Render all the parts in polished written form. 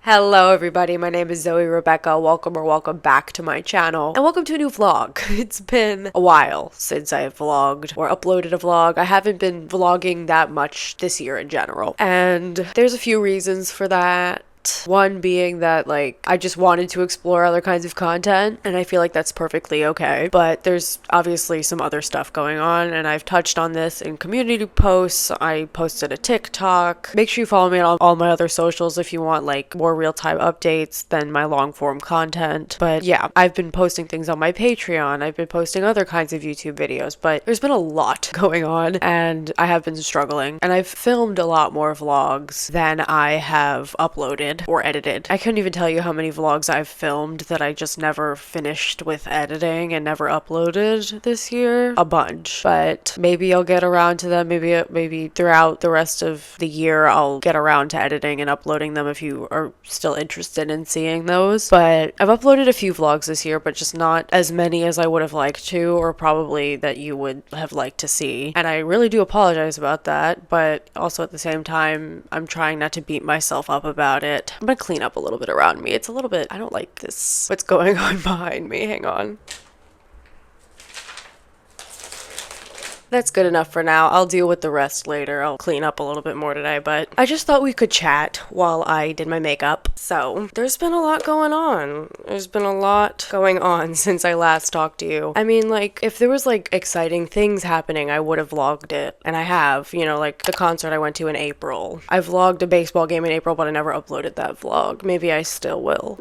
Hello everybody, my name is Rebekah. Welcome back to my channel, and welcome to a new vlog. It's been a while since I have vlogged or uploaded a vlog. I haven't been vlogging that much this year in general, and there's a few reasons for that. One being that, I just wanted to explore other kinds of content, and I feel like that's perfectly okay. But there's obviously some other stuff going on, and I've touched on this in community posts. I posted a TikTok. Make sure you follow me on all my other socials if you want, more real-time updates than my long-form content. But yeah, I've been posting things on my Patreon. I've been posting other kinds of YouTube videos, but there's been a lot going on, and I have been struggling. And I've filmed a lot more vlogs than I have uploaded or edited. I couldn't even tell you how many vlogs I've filmed that I just never finished with editing and never uploaded this year. A bunch. But maybe I'll get around to them. Maybe throughout the rest of the year I'll get around to editing and uploading them if you are still interested in seeing those. But I've uploaded a few vlogs this year, but just not as many as I would have liked to, or probably that you would have liked to see. And I really do apologize about that, but also at the same time, I'm trying not to beat myself up about it. I'm gonna clean up a little bit around me. It's a little bit, I don't like this. What's going on behind me? Hang on. That's good enough for now. I'll deal with the rest later. I'll clean up a little bit more today, but I just thought we could chat while I did my makeup. So, there's been a lot going on. There's been a lot going on since I last talked to you. I mean, if there was, exciting things happening, I would have vlogged it. And I have, the concert I went to in April. I vlogged a baseball game in April, but I never uploaded that vlog. Maybe I still will.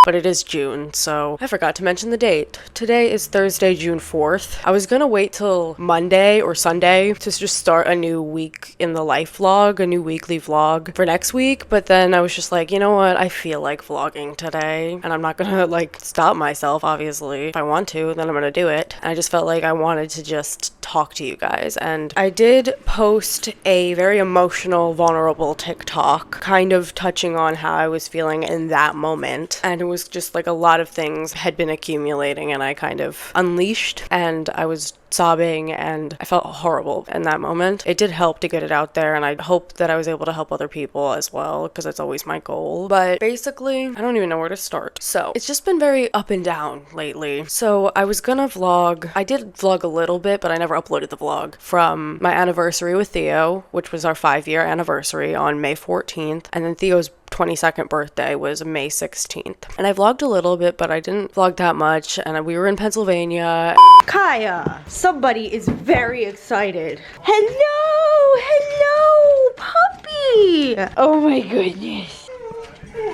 But it is June, so I forgot to mention the date. Today is Thursday, June 4th. I was gonna wait till Monday or Sunday to just start a new week in the life vlog, a new weekly vlog for next week, but then I was just like, you know what, I feel like vlogging today, and I'm not gonna stop myself, obviously. If I want to, then I'm gonna do it. And I just felt like I wanted to just talk to you guys. And I did post a very emotional, vulnerable TikTok, kind of touching on how I was feeling in that moment. And it was just like a lot of things had been accumulating and I kind of unleashed, and I was sobbing and I felt horrible in that moment. It did help to get it out there, and I hope that I was able to help other people as well, because that's always my goal. But basically, I don't even know where to start. So it's just been very up and down lately. So I was gonna vlog. I did vlog a little bit, but I never uploaded the vlog from my anniversary with Theo, which was our 5-year anniversary on May 14th. And then Theo's 22nd birthday was May 16th. And I vlogged a little bit, but I didn't vlog that much. And we were in Pennsylvania. Kaya, somebody is very excited. Hello, hello, puppy. Oh my goodness.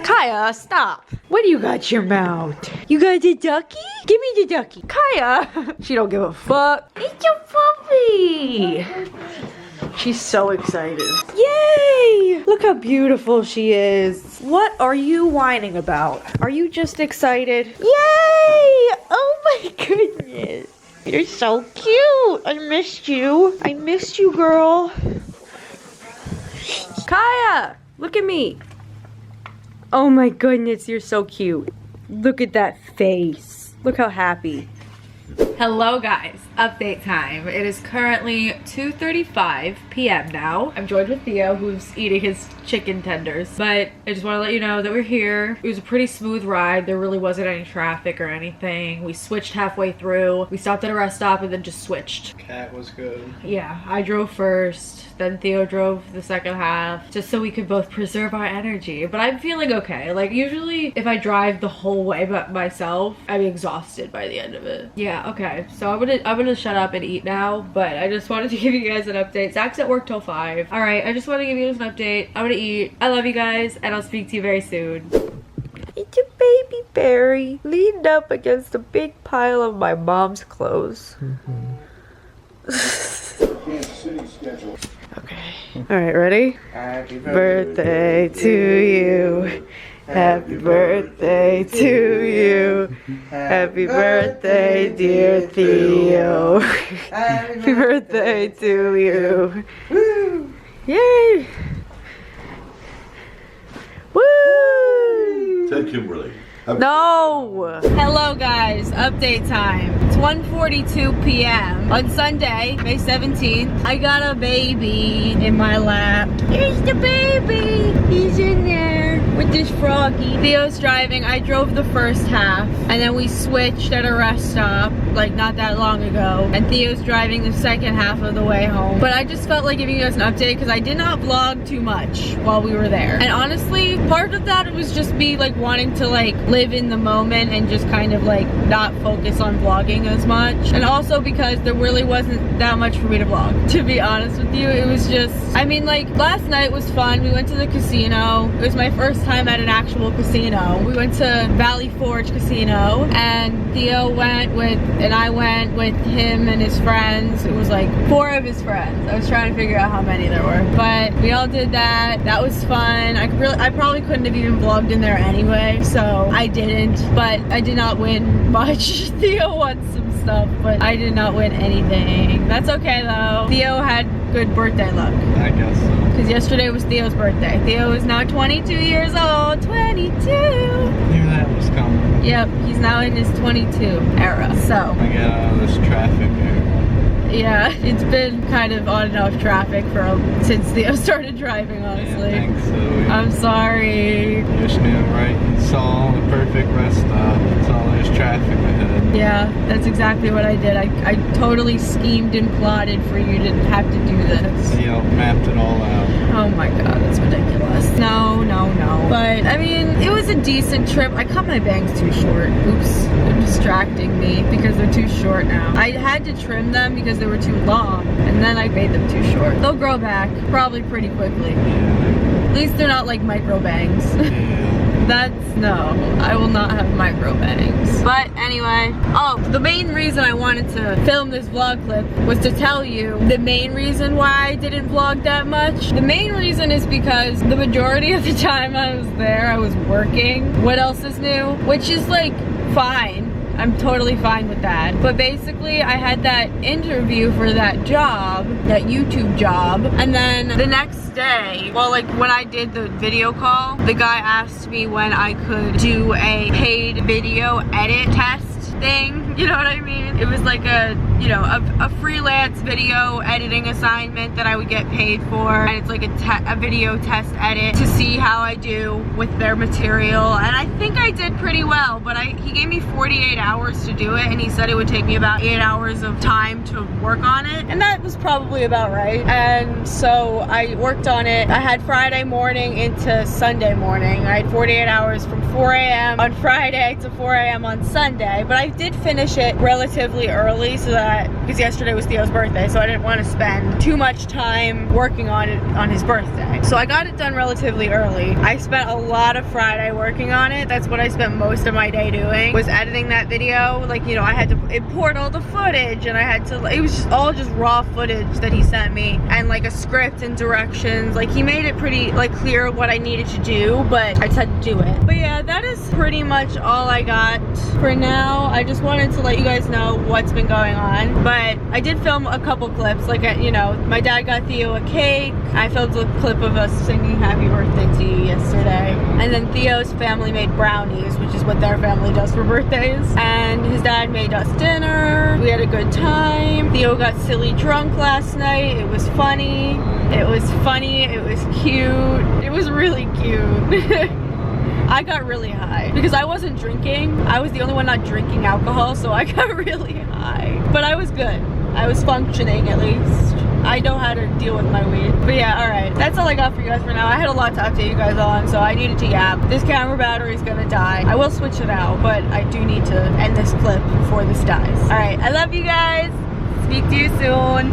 Kaya, stop. What do you got in your mouth? You got the ducky? Give me the ducky. Kaya, she don't give a fuck. It's your puppy. She's so excited. Yay! Look how beautiful she is. What are you whining about? Are you just excited? Yay! Oh my goodness. You're so cute. I missed you. I missed you, girl. Kaya, look at me. Oh my goodness, you're so cute. Look at that face. Look how happy. Hello guys, update time. It is currently 2:35 p.m. now. I'm joined with Theo, who's eating his chicken tenders. But I just want to let you know that we're here. It was a pretty smooth ride. There really wasn't any traffic or anything. We switched halfway through. We stopped at a rest stop and then just switched. Cat was good. Yeah, I drove first. Then Theo drove the second half, just so we could both preserve our energy. But I'm feeling okay. Like, usually if I drive the whole way by myself, I'm exhausted by the end of it. Yeah, okay. So I'm gonna shut up and eat now, but I just wanted to give you guys an update. Zach's at work till 5. Alright, I just want to give you guys an update. I'm gonna eat. I love you guys, and I'll speak to you very soon. It's a baby berry leaned up against a big pile of my mom's clothes. Okay. Alright, ready? Happy Birthday to you. Happy birthday to you. Happy birthday, dear Theo. Happy birthday to you. Woo! Yay! Woo! Ted Kimberly. No! Hello guys, update time. It's 1:42 p.m. on Sunday, May 17th. I got a baby in my lap. Here's the baby. He's in there with this froggy. Theo's driving. I drove the first half, and then we switched at a rest stop like not that long ago, and Theo's driving the second half of the way home. But I just felt like giving you guys an update because I did not vlog too much while we were there. And honestly, part of that was just me like wanting to like live in the moment and just kind of like not focus on vlogging as much. And also because there really wasn't that much for me to vlog, to be honest with you. It was just, I mean, like last night was fun. We went to the casino. It was my first time at an actual casino. We went to Valley Forge Casino, and Theo went with, and I went with him and his friends. It was like 4 of his friends. I was trying to figure out how many there were, but we all did that. That was fun. I probably couldn't have even vlogged in there anyway, so I didn't, but I did not win much. Theo won some stuff, but I did not win anything. That's okay though. Theo had good birthday luck. I guess so. Because yesterday was Theo's birthday. Theo is now 22 years old. 22! Knew that was coming. Yep, he's now in his 22 era, so. I get out of this traffic here. Yeah, it's been kind of on and off traffic since Theo started driving, honestly. Yeah, thanks, Zoe. I'm sorry. You just knew right and saw the perfect rest stop. Saw there's traffic ahead. Yeah, that's exactly what I did. I totally schemed and plotted for you to have to do this. You know, mapped it all out. Oh my god, that's ridiculous. No, no, no. But, I mean, it was a decent trip. I cut my bangs too short. Oops. They're distracting me because they're too short now. I had to trim them because they were too long, and then I made them too short. They'll grow back, probably pretty quickly. Yeah. At least they're not like micro bangs. Yeah. No, I will not have micro bangs. But anyway, oh, the main reason I wanted to film this vlog clip was to tell you the main reason why I didn't vlog that much. The main reason is because the majority of the time I was there, I was working. What else is new? Which is like fine. I'm totally fine with that. But basically, I had that interview for that job, that YouTube job, and then the next day, well, like when I did the video call, the guy asked me when I could do a paid video edit test thing, you know what I mean? It was like a, you know, a freelance video editing assignment that I would get paid for, and it's like a video test edit to see how I do with their material, and I think I did pretty well, but he gave me 48 hours to do it, and he said it would take me about 8 hours of time to work on it, and that was probably about right. And so I worked on it. I had Friday morning into Sunday morning. I had 48 hours from 4 a.m. on Friday to 4 a.m. on Sunday, but I did finish it relatively early so that, because yesterday was Theo's birthday, so I didn't want to spend too much time working on it on his birthday. So I got it done relatively early. I spent a lot of Friday working on it. That's what I spent most of my day doing, was editing that video. Like, you know, I had to import all the footage, and I had to, it was just all just raw footage that he sent me, and like a script and directions. Like, he made it pretty like clear what I needed to do, but I just had to do it. But yeah, that is pretty much all I got for now. I just wanted to let you guys know what's been going on. But I did film a couple clips, like, you know, my dad got Theo a cake. I filmed a clip of us singing happy birthday to you yesterday. And then Theo's family made brownies, which is what their family does for birthdays. And his dad made us dinner. We had a good time. Theo got silly drunk last night. It was funny. It was funny. It was cute. It was really cute. I got really high because I wasn't drinking. I was the only one not drinking alcohol, so I got really high. But I was good. I was functioning, at least. I know how to deal with my weed. But yeah, alright. That's all I got for you guys for now. I had a lot to update you guys on, so I needed to yap. This camera battery is gonna die. I will switch it out, but I do need to end this clip before this dies. Alright, I love you guys. Speak to you soon.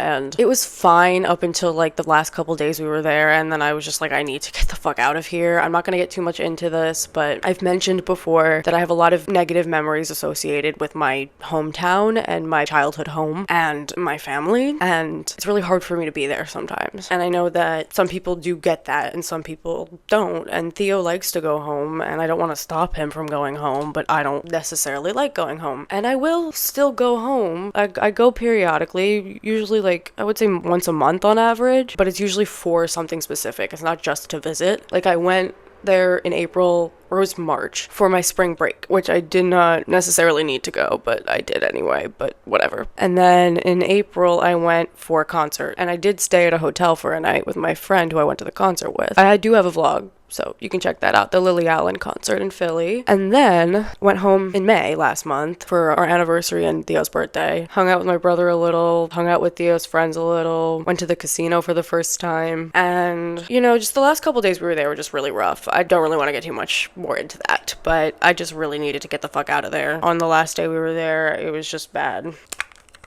And it was fine up until like the last couple days we were there, and then I was just like, I need to get the fuck out of here. I'm not gonna get too much into this, but I've mentioned before that I have a lot of negative memories associated with my hometown and my childhood home and my family, and it's really hard for me to be there sometimes. And I know that some people do get that and some people don't, and Theo likes to go home, and I don't want to stop him from going home, but I don't necessarily like going home, and I will still go home. I go periodically, usually like I would say once a month on average, but it's usually for something specific. It's not just to visit. Like, I went there in April, or it was March, for my spring break, which I did not necessarily need to go, but I did anyway, but whatever. And then in April, I went for a concert, and I did stay at a hotel for a night with my friend who I went to the concert with. I do have a vlog, so you can check that out, the Lily Allen concert in Philly. And then went home in May last month for our anniversary and Theo's birthday. Hung out with my brother a little, hung out with Theo's friends a little, went to the casino for the first time. And, you know, just the last couple days we were there were just really rough. I don't really want to get too much more into that, but I just really needed to get the fuck out of there. On the last day we were there, it was just bad.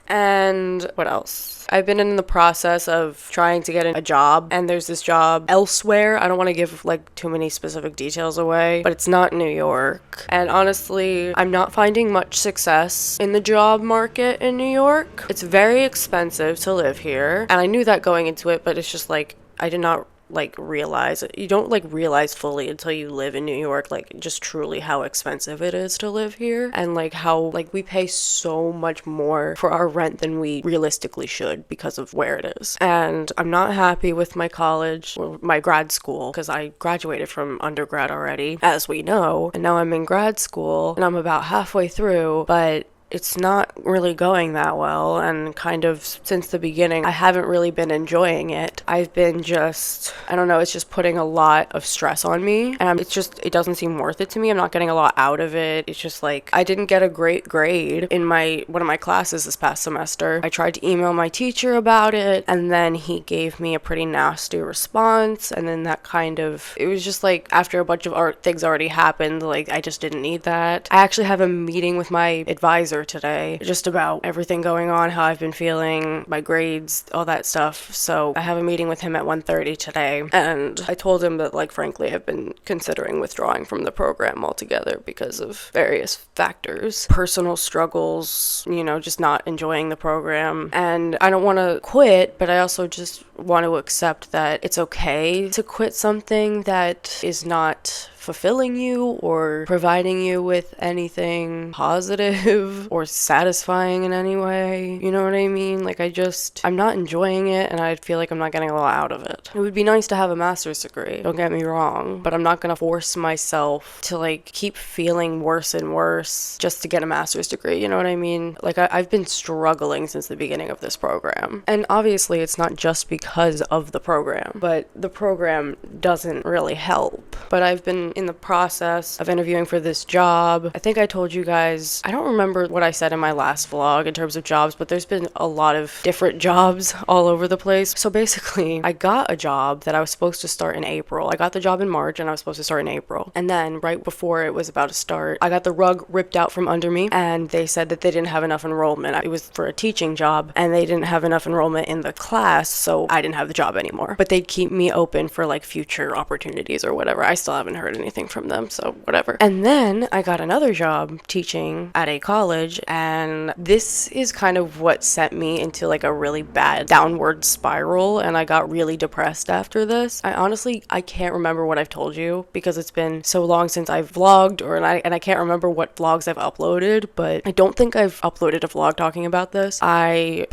And what else? I've been in the process of trying to get a job, and there's this job elsewhere. I don't want to give like too many specific details away, but it's not New York. And honestly, I'm not finding much success in the job market in New York. It's very expensive to live here, and I knew that going into it, but it's just like I did not like realize it. You don't like realize fully until you live in New York, like just truly how expensive it is to live here, and like how like we pay so much more for our rent than we realistically should because of where it is. And I'm not happy with my college or my grad school, because I graduated from undergrad already, as we know, and now I'm in grad school and I'm about halfway through, but it's not really going that well, and kind of since the beginning I haven't really been enjoying it. I've been just, I don't know, it's just putting a lot of stress on me, and it doesn't seem worth it to me. I'm not getting a lot out of it. It's just like I didn't get a great grade in one of my classes this past semester. I tried to email my teacher about it, and then he gave me a pretty nasty response, and then that kind of, it was just like after a bunch of things already happened, like I just didn't need that. I actually have a meeting with my advisor today just about everything going on, how I've been feeling, my grades, all that stuff. So I have a meeting with him at 1:30 today, and I told him that, like, frankly, I've been considering withdrawing from the program altogether because of various factors, personal struggles, you know, just not enjoying the program. And I don't want to quit, but I also just want to accept that it's okay to quit something that is not fulfilling you or providing you with anything positive or satisfying in any way. You know what I mean? Like, I'm not enjoying it, and I feel like I'm not getting a lot out of it. It would be nice to have a master's degree, don't get me wrong, but I'm not gonna force myself to like keep feeling worse and worse just to get a master's degree. You know what I mean? Like, I've been struggling since the beginning of this program. And obviously it's not just because of the program, but the program doesn't really help. But I've been in the process of interviewing for this job. I think I told you guys, I don't remember what I said in my last vlog in terms of jobs, but there's been a lot of different jobs all over the place. So basically, I got a job that I was supposed to start in April. I got the job in March and I was supposed to start in April. And then right before it was about to start, I got the rug ripped out from under me, and they said that they didn't have enough enrollment. It was for a teaching job, and they didn't have enough enrollment in the class, so I didn't have the job anymore. But they'd keep me open for like future opportunities or whatever. I still haven't heard anything from them, so whatever. And then I got another job teaching at a college, and this is kind of what sent me into like a really bad downward spiral, and I got really depressed after this. I can't remember what I've told you because it's been so long since I've vlogged, and I can't remember what vlogs I've uploaded, but I don't think I've uploaded a vlog talking about this. I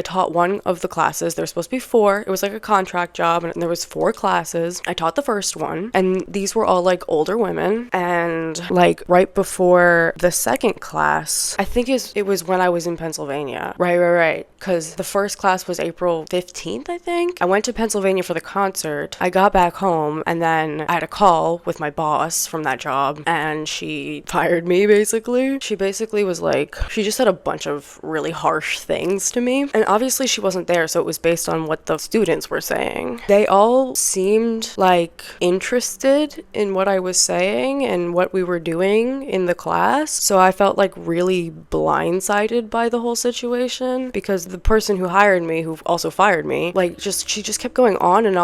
taught one of the classes. There was supposed to be 4. It was like a contract job, and there was 4 classes. I taught the first one, and these were all like older women. And like right before the second class, I think it was when I was in Pennsylvania. Right. Because the first class was April 15th, I think. I went to Pennsylvania for the concert. I got back home, and then I had a call with my boss from that job, and she fired me basically. She basically was like, she just said a bunch of really harsh things to me. And obviously she wasn't there, so it was based on what the students were saying. They all seemed like interested in what I was saying and what we were doing in the class. So I felt like really blindsided by the whole situation, because the person who hired me, who also fired me, like she just kept going on and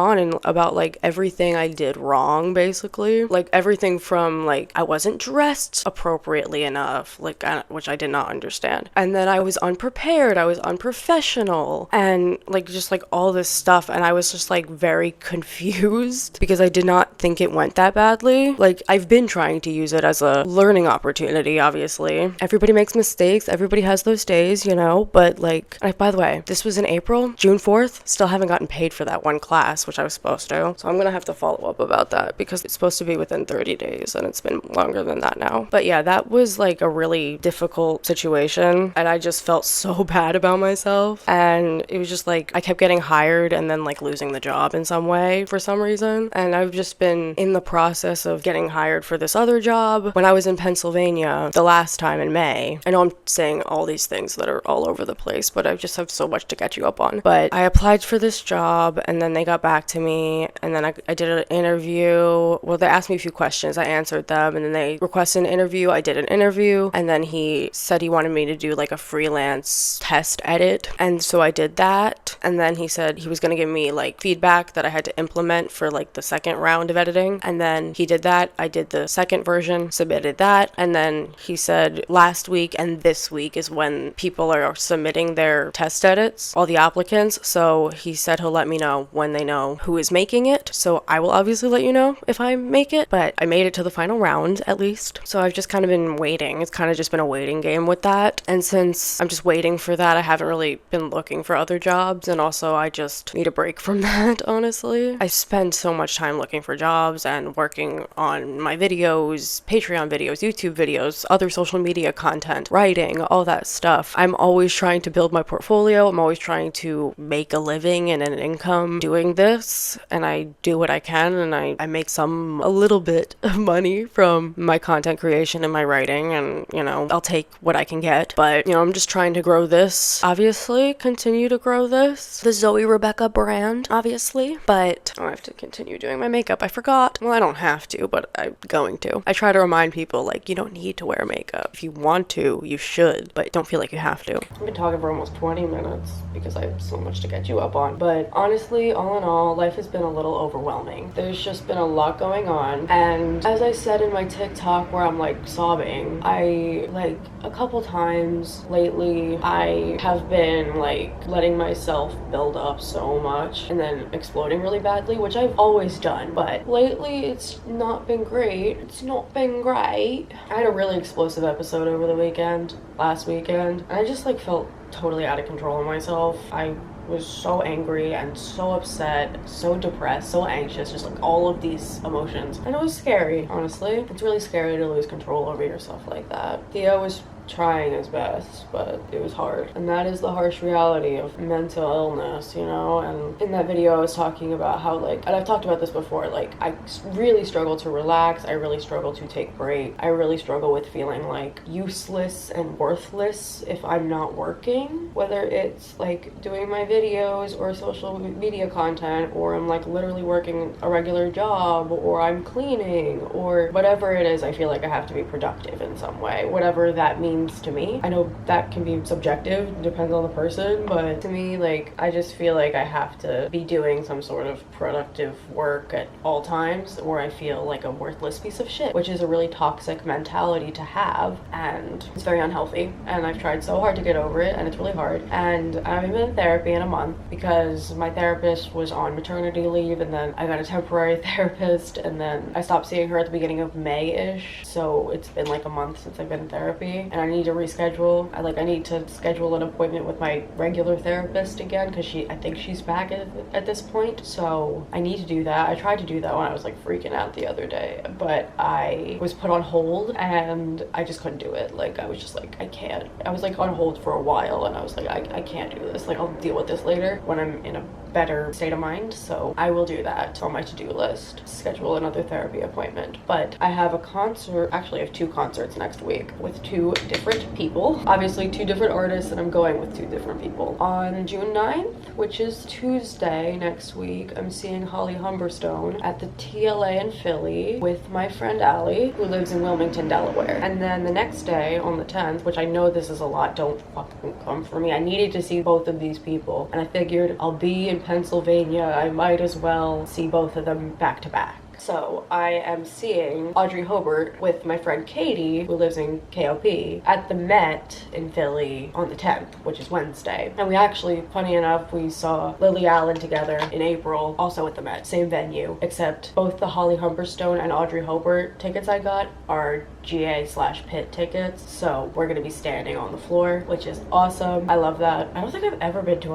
about like everything I did wrong, basically. Like everything from like I wasn't dressed appropriately enough, like which I did not understand. And then I was unprepared, I was unprofessional, and like just like all this stuff. And I was just like very confused because I did not think it went that badly. Like, I've been trying to use it as a learning opportunity, obviously. Everybody makes mistakes, everybody has those days, you know, but like, by the way, this was in April, June 4th, still haven't gotten paid for that one class, which I was supposed to. So I'm gonna have to follow up about that because it's supposed to be within 30 days and it's been longer than that now. But yeah, that was like a really difficult situation, and I just felt so bad about myself. And it was just like, I kept getting hired and then like losing the job in some way for some reason. And I've just been in the process of getting hired for this other job. When I was in Pennsylvania the last time in May, I know I'm saying all these things that are all over the place, but I just have so much to catch you up on. But I applied for this job, and then they got back to me, and then I did an interview. Well, they asked me a few questions, I answered them, and then they requested an interview. I did an interview, and then he said he wanted me to do like a freelance test edit, and so I did that. And then he said he was going to give me like feedback that I had to implement for like the second round of editing, and then he did that. I did the second version, submitted that, and then he said last week and this week is when people are submitting their test edits, all the applicants. So he said he'll let me know when they know who is making it. So I will obviously let you know if I make it, but I made it to the final round at least. So I've just kind of been waiting. It's kind of just been a waiting game with that. And since I'm just waiting for that, I haven't really been looking for other jobs, and also I just need a break from that, honestly. I spend so much time looking for jobs and working on my videos, Patreon videos, YouTube videos, other social media content, writing, all that stuff. I'm always trying to build my portfolio. I'm always trying to make a living and an income doing this, and I do what I can, and I make a little bit of money from my content creation and my writing, and you know, I'll take what I can get. But you know, I'm just trying to grow this, obviously, continue to grow this, the Zoe Rebekah brand, obviously. But I have to continue doing my makeup. I forgot. Well, I don't have to, but I'm going to. I try to remind people, like, you don't need to wear makeup. If you want to, you should, but don't feel like you have to. I've been talking for almost 20 minutes because I have so much to get you up on. But honestly, all in all, life has been a little overwhelming. There's just been a lot going on. And as I said in my TikTok where I'm like sobbing, I like a couple times lately, I have been like letting myself build up so much and then exploding really badly, which I've always done. But lately, it's not been great. It's not been great. I had a really explosive episode over the weekend, last weekend, and I just like felt totally out of control of myself. I was so angry and so upset, so depressed, so anxious, just like all of these emotions. And it was scary, honestly. It's really scary to lose control over yourself like that. Theo was trying his best, but it was hard. And that is the harsh reality of mental illness, you know? And in that video I was talking about how like, and I've talked about this before, like I really struggle to relax, I really struggle to take breaks, I really struggle with feeling like useless and worthless if I'm not working, whether it's like doing my videos or social media content, or I'm like literally working a regular job, or I'm cleaning, or whatever it is. I feel like I have to be productive in some way, whatever that means to me. I know that can be subjective, depends on the person, but to me, like, I just feel like I have to be doing some sort of productive work at all times, or I feel like a worthless piece of shit, which is a really toxic mentality to have, and it's very unhealthy, and I've tried so hard to get over it, and it's really hard. And I haven't been in therapy in a month because my therapist was on maternity leave, and then I got a temporary therapist, and then I stopped seeing her at the beginning of May-ish, so it's been like a month since I've been in therapy, and I need to reschedule. I need to schedule an appointment with my regular therapist again, because I think she's back at this point, so I need to do that. I tried to do that when I was like freaking out the other day, but I was put on hold and I just couldn't do it. Like I was just like, I can't. I was like on hold for a while and I was like, I can't do this. Like I'll deal with this later when I'm in a better state of mind. So I will do that on my to-do list, schedule another therapy appointment. But I have a concert, actually I have 2 concerts next week with 2 different people, obviously 2 different artists, and I'm going with 2 different people. On June 9th, which is Tuesday next week, I'm seeing Holly Humberstone at the TLA in Philly with my friend Allie, who lives in Wilmington, Delaware. And then the next day on the 10th, which I know this is a lot, don't fucking come for me, I needed to see both of these people, and I figured I'll be in Pennsylvania, I might as well see both of them back to back. So I am seeing Audrey Hobart with my friend Katie, who lives in KOP, at the Met in Philly on the 10th, which is Wednesday. And we actually, funny enough, we saw Lily Allen together in April, also at the Met, same venue, except both the Holly Humberstone and Audrey Hobart tickets I got are GA/pit tickets, so we're gonna be standing on the floor, which is awesome. I love that. I don't think I've ever been to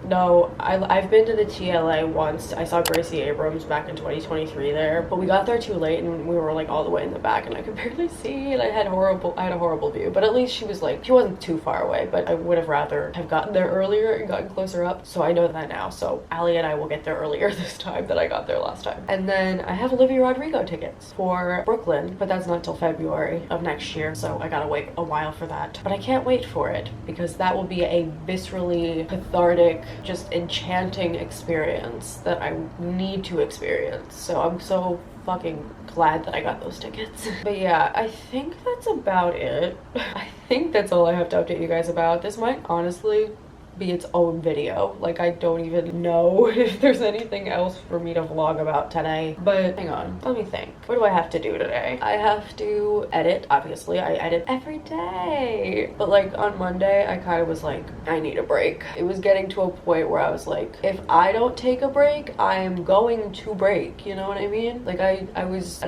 no, I've been to the TLA once. I saw Gracie Abrams back in 2023 there, but we got there too late and we were like all the way in the back and I could barely see, and I had a horrible view, but at least she wasn't too far away, but I would have rather have gotten there earlier and gotten closer up, so I know that now. So Allie and I will get there earlier this time than I got there last time. And then I have Olivia Rodrigo tickets for Brooklyn, but that's not till February of next year, so I gotta wait a while for that. But I can't wait for it because that will be a viscerally cathartic, just enchanting experience that I need to experience. So I'm so fucking glad that I got those tickets. But yeah, I think that's about it. I think that's all I have to update you guys about. This might honestly be its own video. Like, I don't even know if there's anything else for me to vlog about today. But hang on, let me think. What do I have to do today? I have to edit. Obviously, I edit every day. But like on Monday, I kind of was like, I need a break. It was getting to a point where I was like, if I don't take a break, I am going to break. You know what I mean? Like I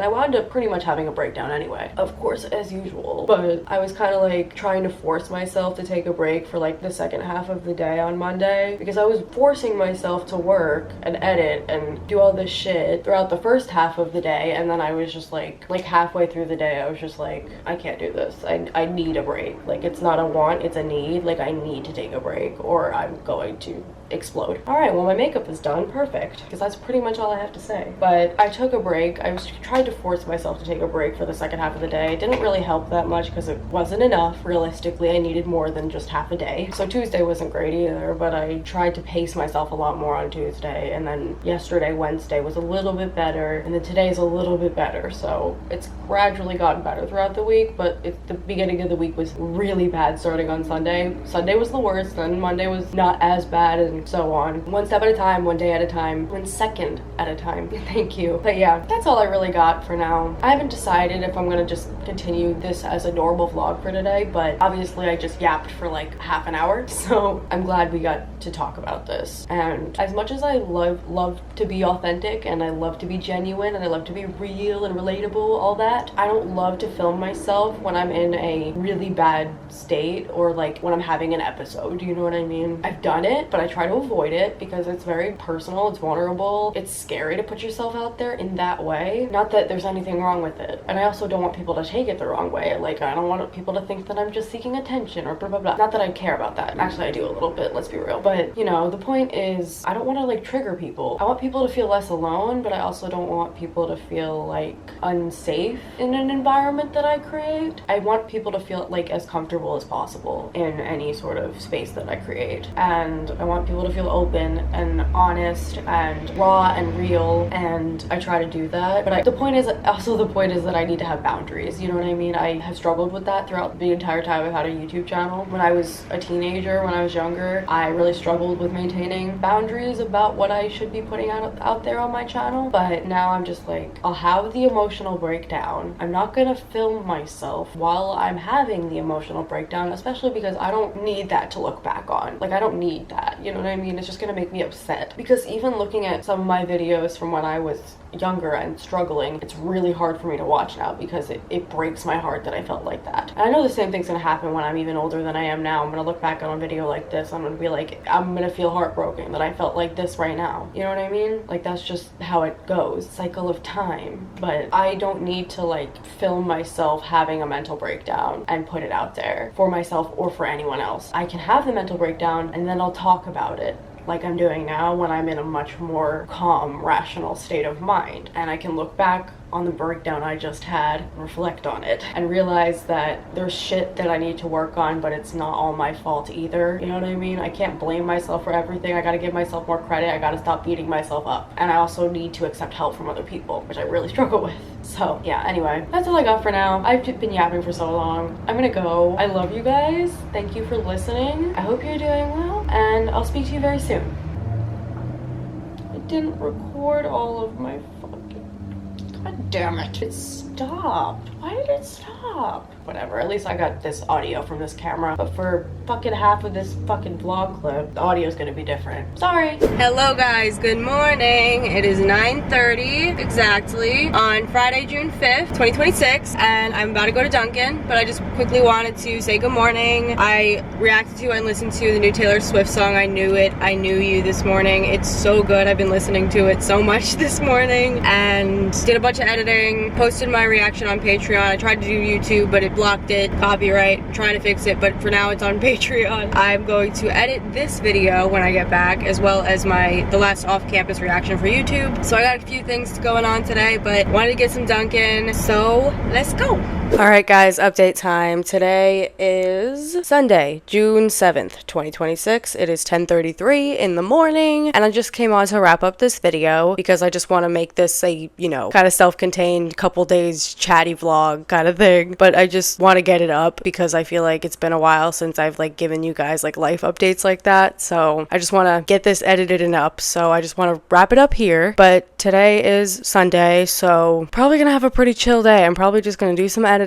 wound up pretty much having a breakdown anyway. Of course, as usual. But I was kind of like trying to force myself to take a break for like the second half of the day on Monday, because I was forcing myself to work and edit and do all this shit throughout the first half of the day, and then I was just like halfway through the day I was just like, I can't do this. I need a break. Like, it's not a want, it's a need. Like, I need to take a break or I'm going to explode. All right, well, my makeup is done. Perfect, because that's pretty much all I have to say. But I took a break. I was trying to force myself to take a break for the second half of the day. It didn't really help that much because it wasn't enough. Realistically, I needed more than just half a day. So Tuesday wasn't great either, but I tried to pace myself a lot more on Tuesday, and then yesterday, Wednesday, was a little bit better, and then today's a little bit better. So it's gradually gotten better throughout the week, but the beginning of the week was really bad starting on Sunday. Sunday was the worst, then Monday was not as bad, and so on. One step at a time, one day at a time, 1 second at a time. Thank you. But yeah, that's all I really got for now. I haven't decided if I'm gonna just continue this as a normal vlog for today, but obviously I just yapped for like half an hour, so I'm glad we got to talk about this. And as much as I love to be authentic, and I love to be genuine, and I love to be real and relatable, all that, I don't love to film myself when I'm in a really bad state, or like when I'm having an episode, you know what I mean? I've done it, but I try to avoid it because it's very personal, it's vulnerable, it's scary to put yourself out there in that way. Not that there's anything wrong with it, and I also don't want people to take it the wrong way. Like, I don't want people to think that I'm just seeking attention or blah blah blah. Not that I care about that. Actually, I do a little bit, let's be real. But, you know, the point is, I don't want to like trigger people. I want people to feel less alone, but I also don't want people to feel like unsafe in an environment that I create. I want people to feel like as comfortable as possible in any sort of space that I create. And I want people to feel open and honest and raw and real, and I try to do that. But the point is that I need to have boundaries, you know what I mean? I have struggled with that throughout the entire time I've had a YouTube channel. When I was a teenager, when I was younger, I really struggled with maintaining boundaries about what I should be putting out there on my channel. But now I'm just like, I'll have the emotional breakdown. I'm not gonna film myself while I'm having the emotional breakdown, especially because I don't need that to look back on. Like, I don't need that, you know what I mean? It's just gonna make me upset. Because even looking at some of my videos from when I was younger and struggling, it's really hard for me to watch now because it breaks my heart that I felt like that. And I know the same thing's gonna happen when I'm even older than I am now. I'm gonna look back on a video like this, I'm gonna be like, I'm gonna feel heartbroken that I felt like this right now. You know what I mean? Like, that's just how it goes. Cycle of time. But I don't need to like film myself having a mental breakdown and put it out there for myself or for anyone else. I can have the mental breakdown and then I'll talk about it, like I'm doing now when I'm in a much more calm, rational state of mind. And I can look back on the breakdown I just had and reflect on it and realize that there's shit that I need to work on, but it's not all my fault either. You know what I mean? I can't blame myself for everything. I gotta give myself more credit. I gotta stop beating myself up. And I also need to accept help from other people, which I really struggle with. So yeah, anyway, that's all I got for now. I've been yapping for so long. I'm gonna go. I love you guys. Thank you for listening. I hope you're doing well, and I'll speak to you very soon. I didn't record all of my fucking... God damn it. It stopped. Why did it stop? Whatever, at least I got this audio from this camera. But for fucking half of this fucking vlog clip, the audio is gonna be different. Sorry. Hello guys, good morning. It is 9:30 exactly on Friday, June 5th, 2026, and I'm about to go to Dunkin', but I just quickly wanted to say good morning. I reacted to and listened to the new Taylor Swift song, I Knew It, I Knew You, this morning. It's so good. I've been listening to it so much this morning, and did a bunch of editing, posted my reaction on Patreon. I tried to do YouTube, but it blocked it, copyright, trying to fix it, but for now it's on Patreon. I'm going to edit this video when I get back, as well as the last off-campus reaction for YouTube. So I got a few things going on today, but wanted to get some Dunkin', so let's go. Alright guys, update time. Today is Sunday, June 7th, 2026. It is 10:33 in the morning, and I just came on to wrap up this video because I just want to make this a, you know, kind of self-contained couple days chatty vlog kind of thing, but I just want to get it up because I feel like it's been a while since I've like given you guys like life updates like that, so I just want to get this edited and up, so I just want to wrap it up here. But today is Sunday, so probably gonna have a pretty chill day. I'm probably just gonna do some editing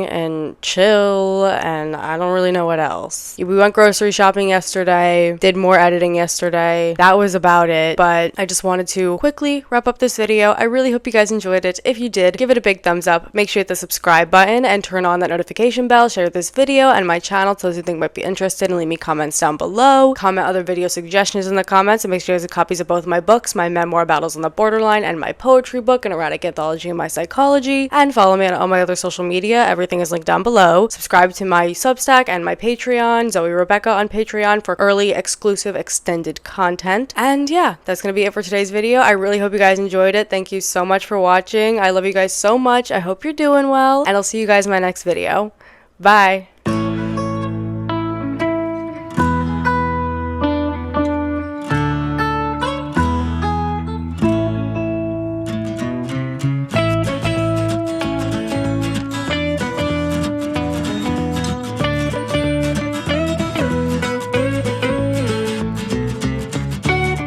and chill, and I don't really know what else. We went grocery shopping yesterday, did more editing yesterday. That was about it, but I just wanted to quickly wrap up this video. I really hope you guys enjoyed it. If you did, give it a big thumbs up. Make sure you hit the subscribe button and turn on that notification bell. Share this video and my channel to those who think might be interested, and leave me comments down below. Comment other video suggestions in the comments, and make sure you have copies of both my books, my memoir Battles on the Borderline, and my poetry book, An Erratic Anthology of My Psychology. And follow me on all my other social media. Everything is linked down below. Subscribe to my Substack and my Patreon, Zoe Rebekah on Patreon, for early, exclusive, extended content. And yeah, that's gonna be it for today's video. I really hope you guys enjoyed it. Thank you so much for watching. I love you guys so much. I hope you're doing well, and I'll see you guys in my next video. Bye.